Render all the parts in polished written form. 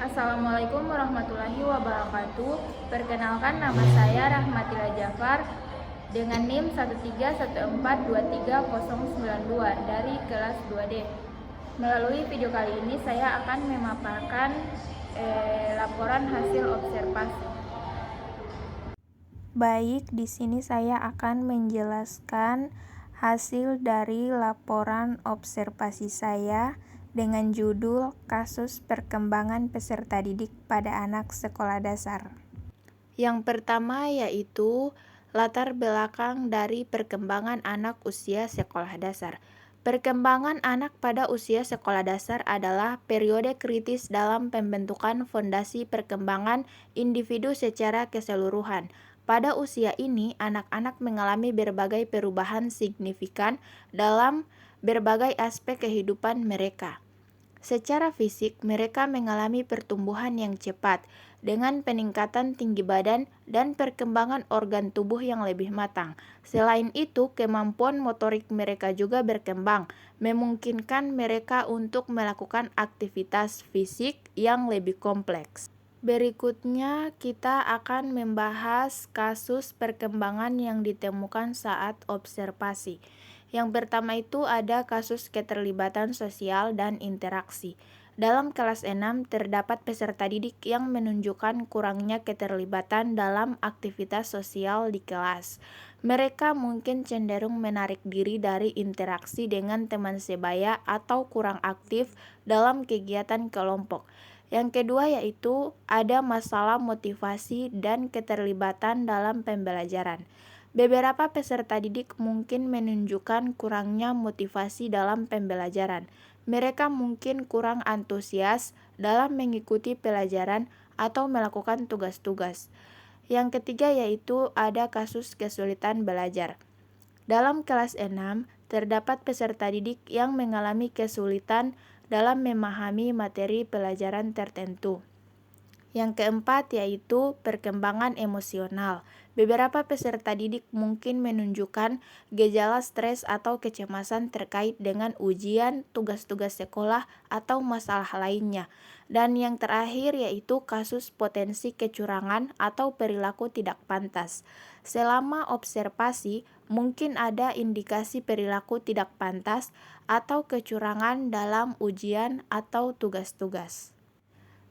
Assalamualaikum warahmatullahi wabarakatuh. Perkenalkan, nama saya Rahmatila Jafar dengan NIM 131423092 dari kelas 2D. Melalui video kali ini saya akan memaparkan laporan hasil observasi. Baik, di sini saya akan menjelaskan hasil dari laporan observasi saya dengan judul Kasus Perkembangan Peserta Didik pada Anak Sekolah Dasar. Yang pertama yaitu latar belakang dari perkembangan anak usia sekolah dasar. Perkembangan anak pada usia sekolah dasar adalah periode kritis dalam pembentukan fondasi perkembangan individu secara keseluruhan. Pada usia ini, anak-anak mengalami berbagai perubahan signifikan dalam berbagai aspek kehidupan mereka. Secara fisik, mereka mengalami pertumbuhan yang cepat, dengan peningkatan tinggi badan dan perkembangan organ tubuh yang lebih matang. Selain itu, kemampuan motorik mereka juga berkembang, memungkinkan mereka untuk melakukan aktivitas fisik yang lebih kompleks. Berikutnya, kita akan membahas kasus perkembangan yang ditemukan saat observasi. Yang pertama itu ada kasus keterlibatan sosial dan interaksi. Dalam kelas 6 terdapat peserta didik yang menunjukkan kurangnya keterlibatan dalam aktivitas sosial di kelas. Mereka mungkin cenderung menarik diri dari interaksi dengan teman sebaya atau kurang aktif dalam kegiatan kelompok. Yang kedua yaitu ada masalah motivasi dan keterlibatan dalam pembelajaran. Beberapa peserta didik mungkin menunjukkan kurangnya motivasi dalam pembelajaran. Mereka mungkin kurang antusias dalam mengikuti pelajaran atau melakukan tugas-tugas. Yang ketiga yaitu ada kasus kesulitan belajar. Dalam kelas 6, terdapat peserta didik yang mengalami kesulitan dalam memahami materi pelajaran tertentu. Yang keempat yaitu perkembangan emosional. Beberapa peserta didik mungkin menunjukkan gejala stres atau kecemasan terkait dengan ujian, tugas-tugas sekolah, atau masalah lainnya. Dan yang terakhir yaitu kasus potensi kecurangan atau perilaku tidak pantas. Selama observasi, mungkin ada indikasi perilaku tidak pantas atau kecurangan dalam ujian atau tugas-tugas.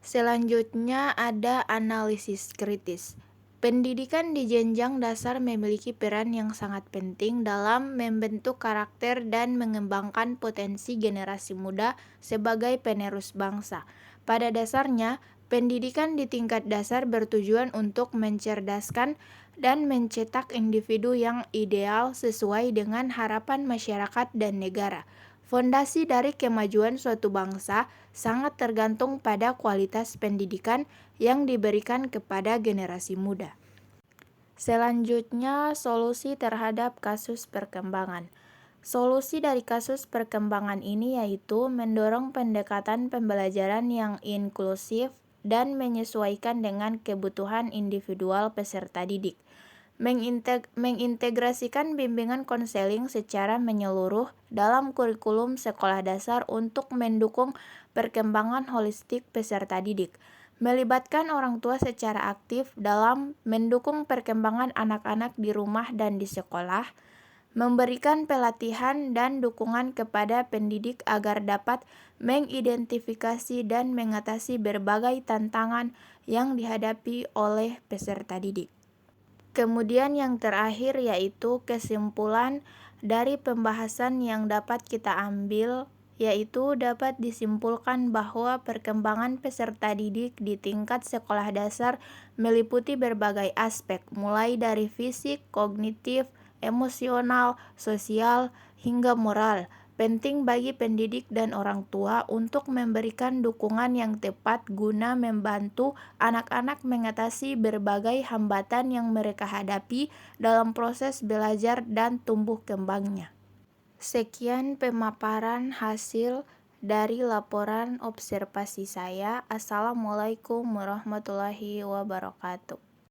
Selanjutnya ada analisis kritis. Pendidikan di jenjang dasar memiliki peran yang sangat penting dalam membentuk karakter dan mengembangkan potensi generasi muda sebagai penerus bangsa. Pada dasarnya, pendidikan di tingkat dasar bertujuan untuk mencerdaskan dan mencetak individu yang ideal sesuai dengan harapan masyarakat dan negara. Fondasi dari kemajuan suatu bangsa sangat tergantung pada kualitas pendidikan yang diberikan kepada generasi muda. Selanjutnya, solusi terhadap kasus perkembangan. Solusi dari kasus perkembangan ini yaitu mendorong pendekatan pembelajaran yang inklusif dan menyesuaikan dengan kebutuhan individual peserta didik. Mengintegrasikan bimbingan konseling secara menyeluruh dalam kurikulum sekolah dasar untuk mendukung perkembangan holistik peserta didik. Melibatkan orang tua secara aktif dalam mendukung perkembangan anak-anak di rumah dan di sekolah. Memberikan pelatihan dan dukungan kepada pendidik agar dapat mengidentifikasi dan mengatasi berbagai tantangan yang dihadapi oleh peserta didik. Kemudian yang terakhir yaitu kesimpulan dari pembahasan yang dapat kita ambil, yaitu dapat disimpulkan bahwa perkembangan peserta didik di tingkat sekolah dasar meliputi berbagai aspek, mulai dari fisik, kognitif, emosional, sosial, hingga moral. Penting bagi pendidik dan orang tua untuk memberikan dukungan yang tepat guna membantu anak-anak mengatasi berbagai hambatan yang mereka hadapi dalam proses belajar dan tumbuh kembangnya. Sekian pemaparan hasil dari laporan observasi saya. Assalamualaikum warahmatullahi wabarakatuh.